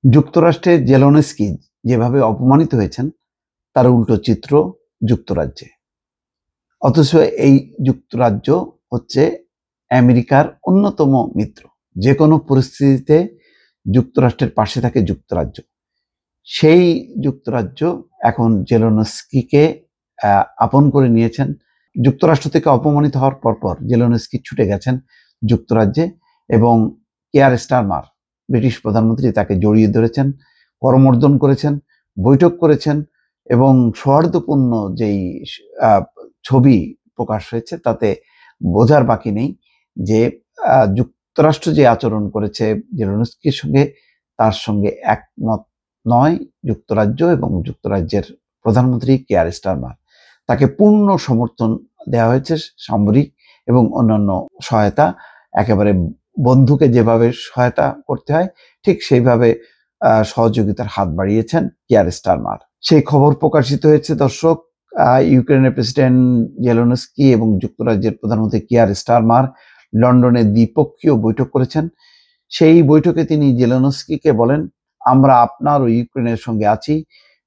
যুক্তরাষ্ট্রে জেলেনস্কি যেভাবে অপমানিত হয়েছেন তার উল্টো চিত্র যুক্তরাজ্যে। অথচ এই যুক্তরাজ্য হচ্ছে আমেরিকার অন্যতম মিত্র। যে কোনো পরিস্থিতিতে যুক্তরাষ্ট্রের পাশে থাকে যুক্তরাজ্য। সেই যুক্তরাজ্য এখন জেলেনস্কিকে আপন করে নিয়েছেন। যুক্তরাষ্ট্র থেকে অপমানিত হওয়ার পরপর জেলেনস্কি ছুটে গেছেন যুক্তরাজ্যে এবং কিয়ার স্টারমার ব্রিটিশ প্রধানমন্ত্রী তাকে জড়িয়ে ধরেছেন, করমর্দন করেছেন, বৈঠক করেছেন এবং সৌহার্দ্যপূর্ণ যেই ছবি প্রকাশ হয়েছে তাতে বোঝার বাকি নেই যে যুক্তরাষ্ট্র যে আচরণ করেছে জেলেনস্কির সঙ্গে তার সঙ্গে একমত নয় যুক্তরাজ্য এবং যুক্তরাজ্যের প্রধানমন্ত্রী কিয়ার স্টারমার। তাকে পূর্ণ সমর্থন দেওয়া হয়েছে, সামরিক এবং অন্যান্য সহায়তা। একেবারে বন্ধুকে যেভাবে সহায়তা করতে হয় ঠিক সেইভাবে সহযোগিতার হাত বাড়িয়েছেন কিয়ার স্টারমার। সেই খবর প্রকাশিত হয়েছে দর্শক। ইউক্রেনের প্রেসিডেন্ট জেলেনস্কি এবং যুক্তরাজ্যের প্রধানমন্ত্রী কিয়ার স্টারমার লন্ডনে দ্বিপক্ষীয় বৈঠক করেছেন। সেই বৈঠকে তিনি জেলেনস্কিকে বলেন, আমরা আপনার ও ইউক্রেনের সঙ্গে আছি।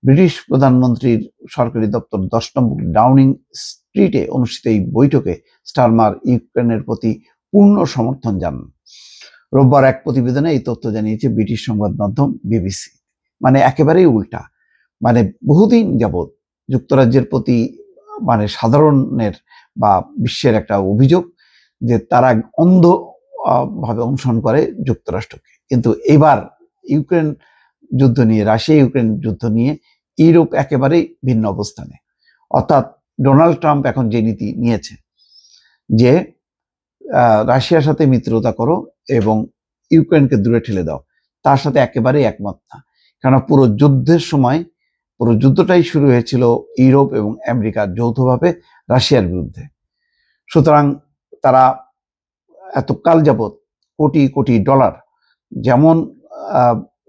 ব্রিটিশ প্রধানমন্ত্রীর সরকারি দপ্তর 10 নম্বর ডাউনিং স্ট্রিটে অনুষ্ঠিত এই বৈঠকে স্টারমার ইউক্রেনের প্রতি পূর্ণ সমর্থন জানান। রোববার এক প্রতিবেদনে এই তথ্য জানিয়েছে ব্রিটিশ সংবাদ মাধ্যম বিবিসি। মানে একেবারেই উল্টা। মানে বহুদিন যাবৎ যুক্তরাজ্যের প্রতি মানে সাধারণের বা বিশ্বের একটা অভিযোগ যে তারা অন্ধ ভাবে অনুসরণ করে যুক্তরাষ্ট্রকে, কিন্তু এবার ইউক্রেন যুদ্ধ নিয়ে, রাশিয়া ইউক্রেন যুদ্ধ নিয়ে ইউরোপ একেবারেই ভিন্ন অবস্থানে। অর্থাৎ ডোনাল্ড ট্রাম্প এখন যে নীতি নিয়েছে যে রাশিয়ার সাথে মিত্রতা করো এবং ইউক্রেনকে দূরে ঠেলে দাও, তার সাথে একেবারেই একমত না। কেননা পুরো যুদ্ধের সময় পুরো যুদ্ধটাই শুরু হয়েছিল ইউরোপ এবং আমেরিকার যৌথভাবে রাশিয়ার বিরুদ্ধে। সুতরাং তারা এতকাল যাবৎ কোটি কোটি ডলার যেমন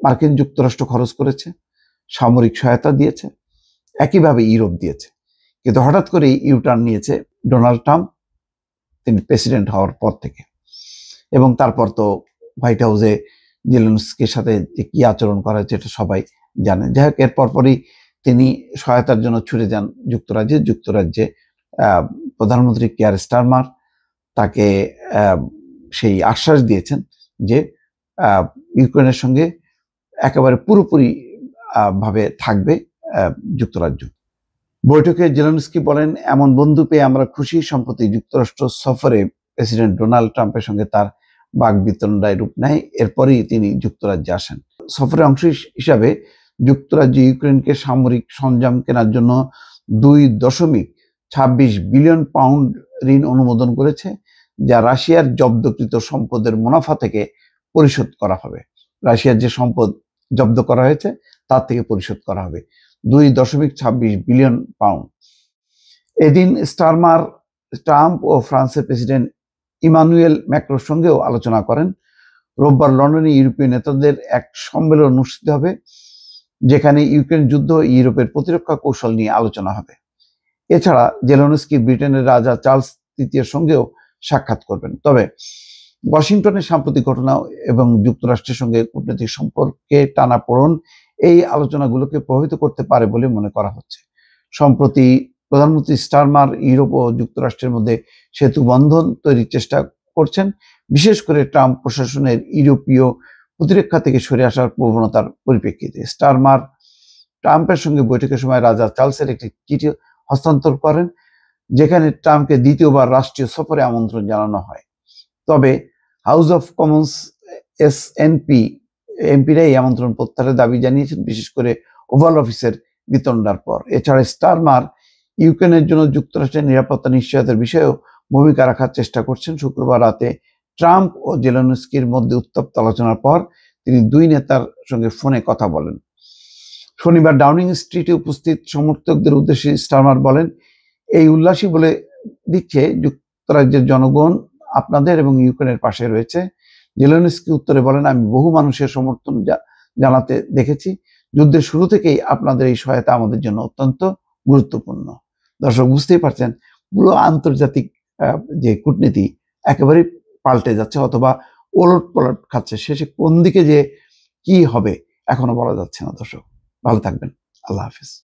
মার্কিন যুক্তরাষ্ট্র খরচ করেছে, সামরিক সহায়তা দিয়েছে, একইভাবে ইউরোপ দিয়েছে। কিন্তু হঠাৎ করে ইউটার্ন নিয়েছে ডোনাল্ড ট্রাম্প, তিনি প্রেসিডেন্ট হওয়ার পর থেকে। এবং তারপর তো হোয়াইট হাউসে জেলেনস্কির সাথে যে কি আচরণ করা হয়েছে এটা সবাই জানেন। যাই হোক, এর পরপরই তিনি সহায়তার জন্য ছুটে যান যুক্তরাজ্যে প্রধানমন্ত্রী কিয়ার স্টারমার তাকে সেই আশ্বাস দিয়েছেন যে ইউক্রেনের সঙ্গে একেবারে পুরোপুরি ভাবে থাকবে যুক্তরাজ্য। বৈঠকে জেলেনস্কি বলেন, এমন বন্ধু পেয়ে আমরা খুশি। সম্প্রতি যুক্তরাষ্ট্র সফরে প্রেসিডেন্ট ডোনাল্ড ট্রাম্পের সঙ্গে তার বাকবিতণ্ডায় রূপ নেয়। এরপরই তিনি যুক্তরাজ্যে আসেন। সফরের অংশ হিসাবে যুক্তরাজ্য ইউক্রেনকে সামরিক সরঞ্জাম কেনার জন্য 2.26 বিলিয়ন পাউন্ড ঋণ অনুমোদন করেছে, যা রাশিয়ার জব্দকৃত সম্পদের মুনাফা থেকে পরিশোধ করা হবে। রাশিয়ার যে সম্পদ জব্দ করা হয়েছে তার থেকে পরিশোধ করা হবে 2.26 বিলিয়ন পাউন্ড। এদিন স্টারমার ট্রাম্প ও ফ্রান্সের প্রেসিডেন্ট ইমানুয়েল ম্যাক্রোর সঙ্গেও আলোচনা করেন। রোববার লন্ডনে ইউরোপীয় নেতাদের এক সম্মেলন অনুষ্ঠিত হবে, যেখানে ইউক্রেন যুদ্ধ ও ইউরোপের প্রতিরক্ষা কৌশল নিয়ে আলোচনা হবে। এছাড়া জেলেনস্কি ব্রিটেনের রাজা চার্লস তৃতীয়ের সঙ্গেও সাক্ষাৎ করবেন। তবে ওয়াশিংটনের সাম্প্রতিক ঘটনা এবং যুক্তরাষ্ট্রের সঙ্গে কূটনৈতিক সম্পর্কে টানাপোড়েন এই আলোচনাগুলোকে প্রভাবিত করতে পারে বলে মনে করা হচ্ছে। সম্প্রতি প্রধানমন্ত্রী স্টারমার ইউরোপ ও যুক্তরাষ্ট্রের মধ্যে সেতু বন্ধন তৈরির চেষ্টা করছেন, বিশেষ করে ট্রাম্প প্রশাসনের ইউরোপীয় প্রতিরক্ষা থেকে সরে আসার প্রবণতার পরিপ্রেক্ষিতে। স্টারমার ট্রাম্পের সঙ্গে বৈঠকের সময় রাজা চার্লসের একটি চিঠি হস্তান্তর করেন, যেখানে ট্রাম্পকে দ্বিতীয়বার রাষ্ট্রীয় সফরে আমন্ত্রণ জানানো হয়। তবে হাউস অফ কমন্স এমপিরা এই আমন্ত্রণ প্রত্যাহারের দাবি জানিয়েছেন, বিশেষ করে ওভাল অফিসের বিতণ্ডার পর। এছাড়া স্টারমার ইউক্রেনের জন্য যুক্তরাষ্ট্রের নিরাপত্তা নিশ্চয়তার বিষয়েও ভূমিকা রাখার চেষ্টা করছেন। শুক্রবার রাতে ট্রাম্প ও জেলেনস্কির মধ্যে উত্তপ্ত আলোচনার পর তিনি দুই নেতার সঙ্গে ফোনে কথা বলেন। শনিবার ডাউনিং স্ট্রিটে উপস্থিত সমর্থকদের উদ্দেশ্যে স্টারমার বলেন, এই উল্লাসই বলে দিচ্ছে যুক্তরাজ্যের জনগণ আপনাদের এবং ইউক্রেনের পাশে রয়েছে। জেলেনস্কি উত্তরে বলেন, আমি বহু মানুষের সমর্থন জানাতে দেখেছি। যুদ্ধের শুরু থেকেই আপনাদের এই সহায়তা আমাদের জন্য অত্যন্ত গুরুত্বপূর্ণ। দর্শক, বুঝতেই পারছেন পুরো আন্তর্জাতিক যে কূটনীতি একেবারে পাল্টে যাচ্ছে অথবা ওলট পালট খাচ্ছে। শেষে কোন দিকে যে কি হবে এখনো বলা যাচ্ছে না। দর্শক, ভালো থাকবেন। আল্লাহ হাফিজ।